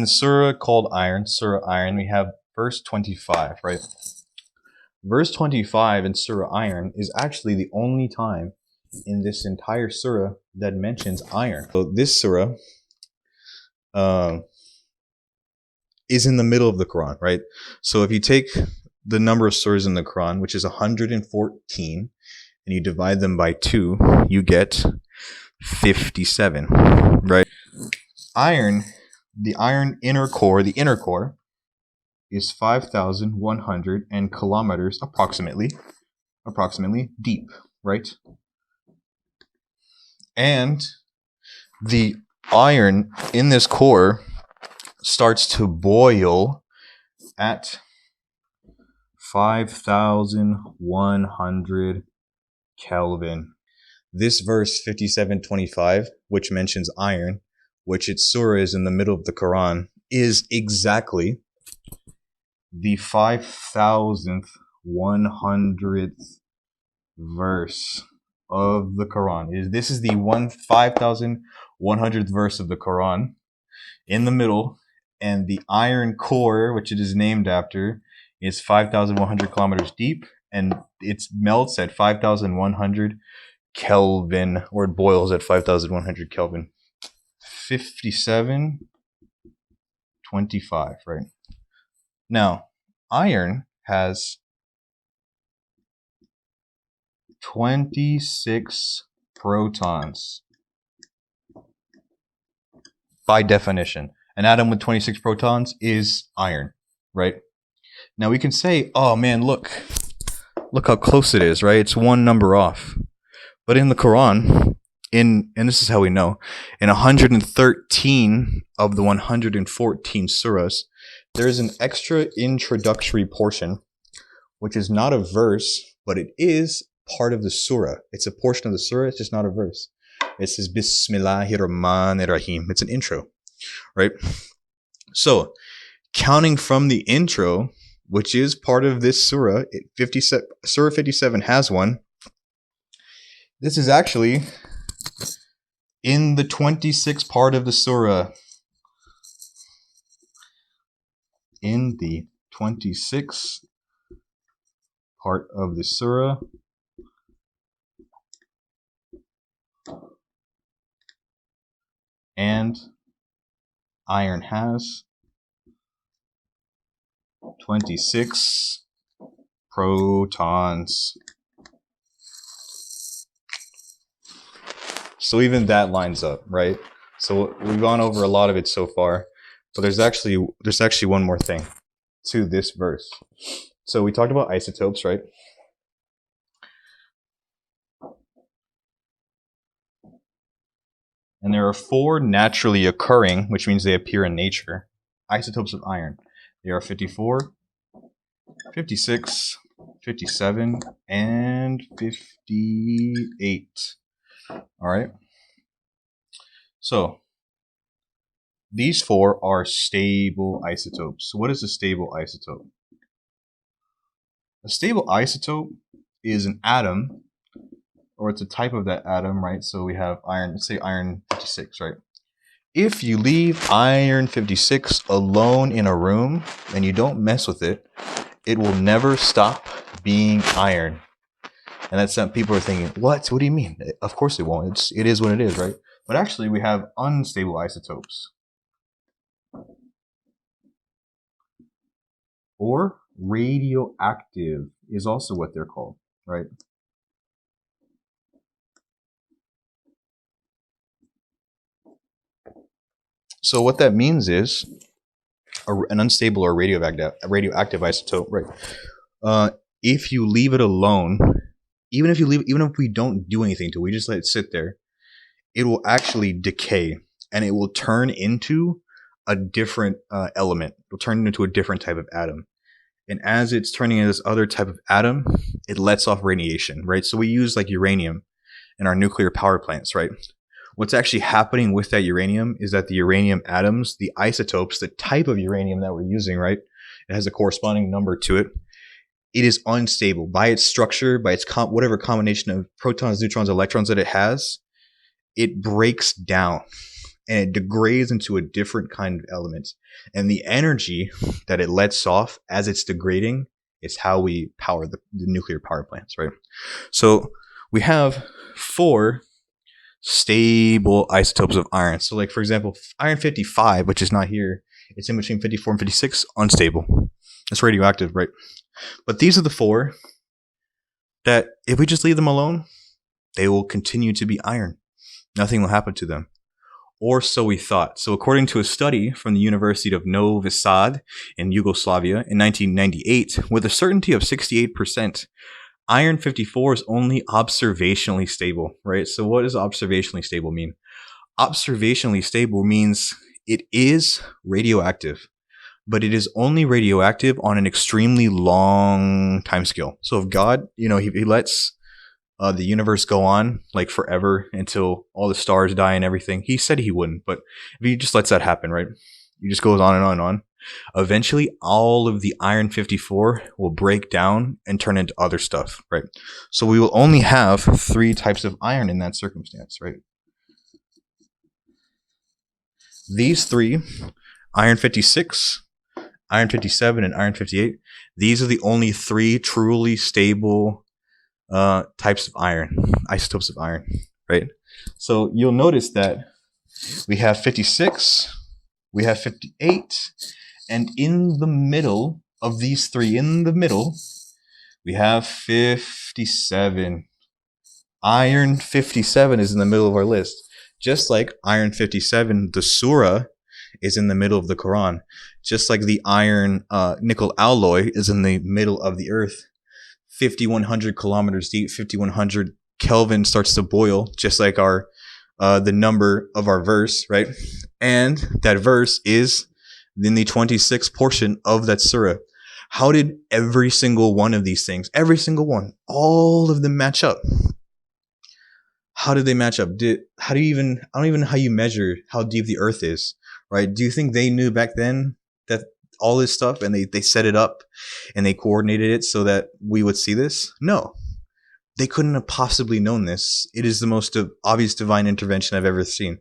In Surah called Iron, Surah Iron, we have verse 25, right? Verse 25 in Surah Iron is actually the only time in this entire Surah that mentions iron. So this Surah is in the middle of the Quran, right? So if you take the number of surahs in the Quran, which is 114, and you divide them by 2, you get 57, right? Iron, the iron inner core, is 5,100 and kilometers approximately deep, right? And the iron in this core starts to boil at 5,100 Kelvin. This verse 57:25, which mentions iron, which its surah is in the middle of the Quran, is exactly the 5,100th verse of the Quran. This is the 5,100th verse of the Quran in the middle, and the iron core, which it is named after, is 5,100 kilometers deep, and it melts at 5,100 Kelvin, or it boils at 5,100 Kelvin. 57:25, right? Now, iron has 26 protons. By definition, an atom with 26 protons is iron, right? Now we can say, oh man, look how close it is, right? It's one number off. But in the Quran, and this is how we know, in 113 of the 114 surahs, there is an extra introductory portion, which is not a verse, but it is part of the surah. It's a portion of the surah, it's just not a verse. It says Bismillahir-Rahmanir-Rahim. It's an intro, right? So, counting from the intro, which is part of this surah, Surah 57 has one. This is actually in the 26th part of the surah. In the 26th part of the surah, and iron has 26 protons. So even that lines up, right? So we've gone over a lot of it so far, but there's actually one more thing to this verse. So we talked about isotopes, right? And there are 4 naturally occurring, which means they appear in nature, isotopes of iron. They are 54, 56, 57, and 58. All right. So these 4 are stable isotopes. So what is a stable isotope? A stable isotope is an atom, or it's a type of that atom, right? So we have iron, let's say iron 56, right? If you leave iron 56 alone in a room and you don't mess with it, it will never stop being iron. And that's something people are thinking, what do you mean? Of course it won't. It is what it is, right? But actually we have unstable isotopes. Or radioactive is also what they're called, right? So what that means is an unstable or radioactive isotope, right? If you leave it alone, even if we don't do anything to it, we just let it sit there, it will actually decay and it will turn into a different element. It'll turn into a different type of atom. And as it's turning into this other type of atom, it lets off radiation, right? So we use like uranium in our nuclear power plants, right? What's actually happening with that uranium is that the uranium atoms, the isotopes, the type of uranium that we're using, right? It has a corresponding number to it. It is unstable by its structure, by its whatever combination of protons, neutrons, electrons that it has. It breaks down and it degrades into a different kind of element. And the energy that it lets off as it's degrading is how we power the nuclear power plants, right? So we have 4 stable isotopes of iron. So like, for example, iron 55, which is not here, it's in between 54 and 56, unstable. It's radioactive, right? But these are the 4 that if we just leave them alone, they will continue to be iron. Nothing will happen to them. Or so we thought. So according to a study from the University of Novi Sad in Yugoslavia in 1998, with a certainty of 68%, iron 54 is only observationally stable, right? So what does observationally stable mean? Observationally stable means it is radioactive, but it is only radioactive on an extremely long time scale. So if God, he lets the universe go on like forever until all the stars die and everything. He said he wouldn't, but if he just lets that happen, right? He just goes on and on and on. Eventually, all of the iron 54 will break down and turn into other stuff, right? So we will only have 3 types of iron in that circumstance, right? These 3, iron 56, iron 57, and iron 58, these are the only 3 truly stable types of iron, isotopes of iron, right? So you'll notice that we have 56, we have 58, and in the middle of these 3, we have 57. Iron 57 is in the middle of our list. Just like iron 57, the Surah is in the middle of the Quran. Just like the iron nickel alloy is in the middle of the earth. 5,100 kilometers deep, 5,100 Kelvin starts to boil, just like our the number of our verse, right? And that verse is in the 26th portion of that surah. How did every single one of these things, every single one, all of them match up? How did they match up? I don't even know how you measure how deep the earth is, right? Do you think they knew back then that all this stuff, and they set it up and they coordinated it so that we would see this? No, they couldn't have possibly known this. It is the most obvious divine intervention I've ever seen.